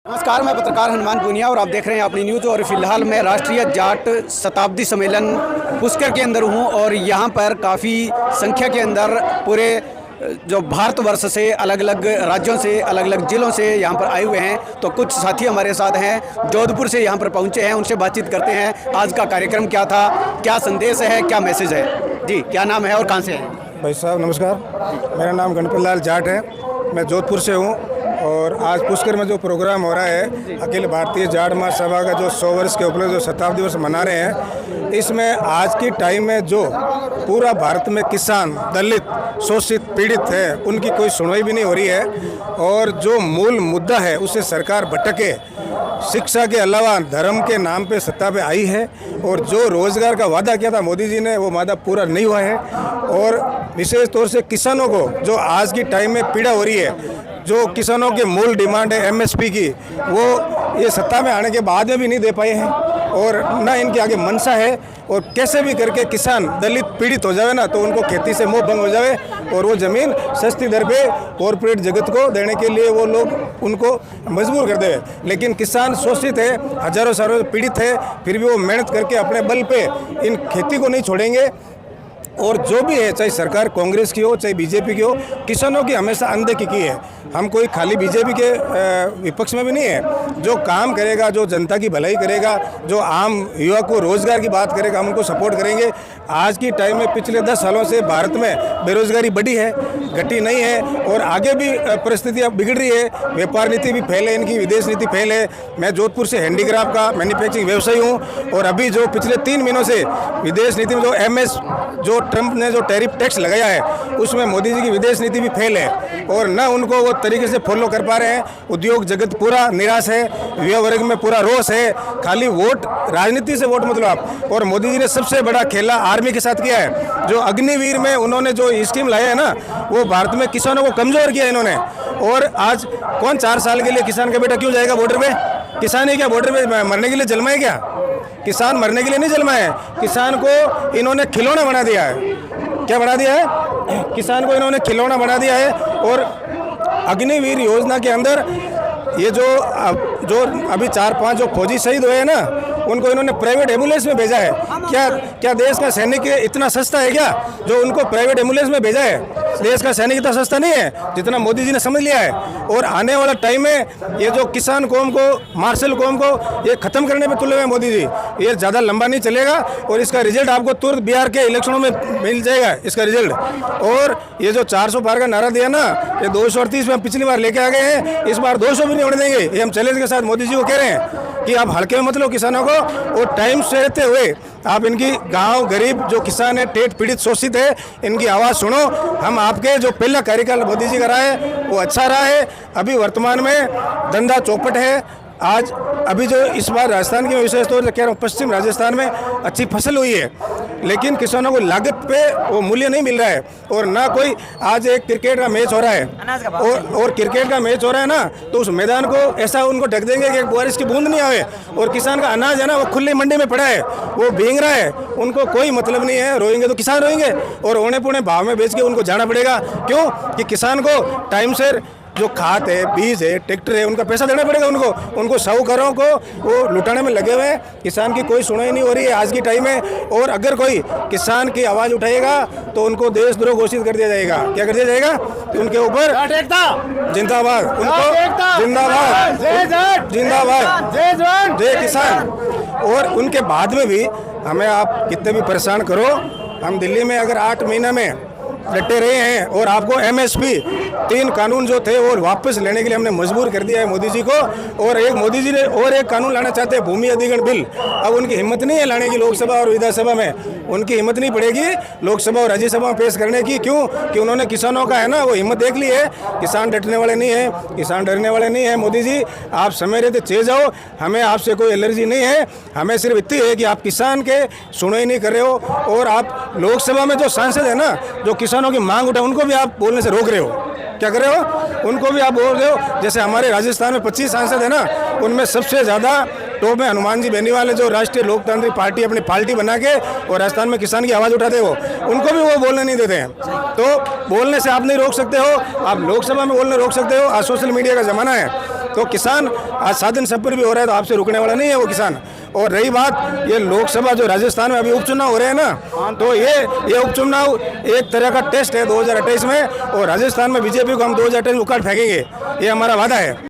नमस्कार, मैं पत्रकार हनुमान पूनिया और आप देख रहे हैं अपनी न्यूज़। और फिलहाल मैं राष्ट्रीय जाट शताब्दी सम्मेलन पुष्कर के अंदर हूं और यहां पर काफ़ी संख्या के अंदर पूरे जो भारतवर्ष से अलग अलग राज्यों से अलग अलग ज़िलों से यहां पर आए हुए हैं। तो कुछ साथी हमारे साथ हैं, जोधपुर से यहां पर पहुंचे हैं, उनसे बातचीत करते हैं। आज का कार्यक्रम क्या था, क्या संदेश है, क्या मैसेज है? जी, क्या नाम है और कहाँ से हैं? भाई साहब नमस्कार, मेरा नाम गणपत लाल जाट है, मैं जोधपुर से हूँ। और आज पुष्कर में जो प्रोग्राम हो रहा है अखिल भारतीय जाट महासभा का जो 100 वर्ष के उपलक्ष्य जो शताब्दी वर्ष मना रहे हैं, इसमें आज की टाइम में जो पूरा भारत में किसान, दलित, शोषित, पीड़ित है, उनकी कोई सुनवाई भी नहीं हो रही है। और जो मूल मुद्दा है उससे सरकार भटके, शिक्षा के अलावा धर्म के नाम पे सत्ता पे आई है। और जो रोजगार का वादा किया था मोदी जी ने, वो वादा पूरा नहीं हुआ है। और विशेष तौर से किसानों को जो आज की टाइम में पीड़ा हो रही है, जो किसानों की मूल डिमांड है एमएसपी की, वो ये सत्ता में आने के बाद में भी नहीं दे पाए हैं और ना इनके आगे मनसा है। और कैसे भी करके किसान दलित पीड़ित हो जावे ना, तो उनको खेती से मोह भंग हो जावे और वो ज़मीन सस्ती दर पे कॉरपोरेट जगत को देने के लिए वो लोग उनको मजबूर कर देवे। लेकिन किसान शोषित है, हजारों सालों से पीड़ित है, फिर भी वो मेहनत करके अपने बल पे इन खेती को नहीं छोड़ेंगे। और जो भी है, चाहे सरकार कांग्रेस की हो चाहे बीजेपी की हो, किसानों की हमेशा अनदेखी की है। हम कोई खाली बीजेपी के विपक्ष में भी नहीं है। जो काम करेगा, जो जनता की भलाई करेगा, जो आम युवा को रोजगार की बात करेगा, हम उनको सपोर्ट करेंगे। आज की टाइम में पिछले 10 सालों से भारत में बेरोजगारी बढ़ी है, घटी नहीं है और आगे भी परिस्थितियाँ बिगड़ रही है। व्यापार नीति भी फेल है, इनकी विदेश नीति फेल है। मैं जोधपुर से हैंडीक्राफ्ट का मैन्युफैक्चरिंग व्यवसायी हूँ और अभी जो पिछले 3 महीनों से विदेश नीति में जो एमएस जो ट्रंप ने जो टैरिफ टैक्स लगाया है, उसमें मोदी जी की विदेश नीति भी फेल है और न उनको वो तरीके से फॉलो कर पा रहे हैं। उद्योग जगत पूरा निराश है, युवा वर्ग में पूरा रोष है। खाली वोट, राजनीति से वोट मतलब आप। और मोदी जी ने सबसे बड़ा खेला आर्मी के साथ किया है। जो अग्निवीर में उन्होंने जो स्कीम लाया है ना, वो भारत में किसानों को कमजोर किया इन्होंने। और आज कौन 4 साल के लिए किसान का बेटा क्यों जाएगा बॉर्डर पे? किसान ही क्या बॉर्डर पे मरने के लिए जन्मा है क्या? किसान मरने के लिए नहीं जन्मा है। किसान को इन्होंने खिलौना बना दिया है। क्या बना दिया है? किसान को इन्होंने खिलौना बना दिया है। और अग्निवीर योजना के अंदर ये जो अभी 4-5 जो फौजी शहीद हुए हैं ना, उनको इन्होंने प्राइवेट एम्बुलेंस में भेजा है। क्या देश का सैनिक इतना सस्ता है क्या जो उनको प्राइवेट एम्बुलेंस में भेजा है? देश का सैनिक इतना सस्ता नहीं है जितना मोदी जी ने समझ लिया है। और आने वाला टाइम में ये जो किसान कौम को, मार्शल कौम को ये खत्म करने पे तुले हुए मोदी जी, ये ज़्यादा लंबा नहीं चलेगा और इसका रिजल्ट आपको तुरंत बिहार के इलेक्शनों में मिल जाएगा इसका रिजल्ट। और ये जो 400 पार का नारा दिया ना, ये 238 में पिछली बार लेके आ गए हैं, इस बार 200 भी नहीं होने देंगे। ये हम चैलेंज के साथ मोदी जी को कह रहे हैं कि आप हल्के में मत लो किसानों को। और टाइम से रहते हुए आप इनकी गांव गरीब जो किसान है, टेट पीड़ित शोषित है, इनकी आवाज़ सुनो। हम आपके जो पहला कार्यकाल मोदी जी का रहा है वो अच्छा रहा है। अभी वर्तमान में धंधा चौपट है। आज अभी जो इस बार राजस्थान की विशेष तौर से कह रहा हूँ, पश्चिम राजस्थान में अच्छी फसल हुई है, लेकिन किसानों को लागत पे वो मूल्य नहीं मिल रहा है। और ना कोई, आज एक क्रिकेट का मैच हो रहा है और क्रिकेट का मैच हो रहा है ना, तो उस मैदान को ऐसा उनको ढक देंगे कि बारिश की बूंद नहीं आवे। और किसान का अनाज है ना, वो खुली मंडी में पड़ा है, वो भींग रहा है, उनको कोई मतलब नहीं है। रोएंगे तो किसान रोएंगे और औने पौने भाव में बेच के उनको जाना पड़ेगा। क्यों? कि किसान को टाइम से जो खाद है, बीज है, ट्रैक्टर है, उनका पैसा देना पड़ेगा उनको साहूकारों को वो लुटाने में लगे हुए हैं। किसान की कोई सुनवाई नहीं हो रही है आज की टाइम में। और अगर कोई किसान की आवाज़ उठाएगा तो उनको देशद्रोह घोषित कर दिया जाएगा। क्या कर दिया जाएगा? उनके ऊपर जिंदाबाद, उनको जिंदाबाद, जिंदाबाद, जय किसान। और उनके बाद में भी हमें आप कितने भी परेशान करो, हम दिल्ली में अगर 8 महीना में डटे रहे हैं और आपको एमएसपी 3 कानून जो थे वो वापस लेने के लिए हमने मजबूर कर दिया है मोदी जी को। और एक मोदी जी ने और एक कानून लाना चाहते हैं, भूमि अधिग्रहण बिल। अब उनकी हिम्मत नहीं है लाने की लोकसभा और विधानसभा में, उनकी हिम्मत नहीं पड़ेगी लोकसभा और राज्यसभा में पेश करने की। क्यों? कि उन्होंने किसानों का है ना वो हिम्मत देख ली है। किसान डटने वाले नहीं है, किसान डरने वाले नहीं है। मोदी जी आप समय रहते चले जाओ, हमें आपसे कोई एलर्जी नहीं है। हमें सिर्फ इतनी है कि आप किसान के सुनवाई नहीं कर रहे हो और आप लोकसभा में जो सांसद है ना, जो किसानों की मांग उठाए, उनको भी आप बोलने से रोक रहे हो। क्या कर रहे हो? उनको भी आप बोल रहे हो। जैसे हमारे राजस्थान में 25 सांसद है ना, उनमें सबसे ज़्यादा टॉप में हनुमान जी बेनीवाल है, जो राष्ट्रीय लोकतांत्रिक पार्टी अपनी पार्टी बना के और राजस्थान में किसान की आवाज़ उठाते हो, उनको भी वो बोलने नहीं देते हैं। तो बोलने से आप नहीं रोक सकते हो, आप लोकसभा में बोलने रोक सकते हो। आज सोशल मीडिया का ज़माना है, तो किसान आज साधन सब पर भी हो रहा है, तो आपसे रुकने वाला नहीं है वो किसान। और रही बात ये लोकसभा जो राजस्थान में अभी उपचुनाव हो रहे हैं ना, तो ये उपचुनाव एक तरह का टेस्ट है 2028 में, और राजस्थान में बीजेपी को हम 2028 में उखाड़ फेंकेंगे, ये हमारा वादा है।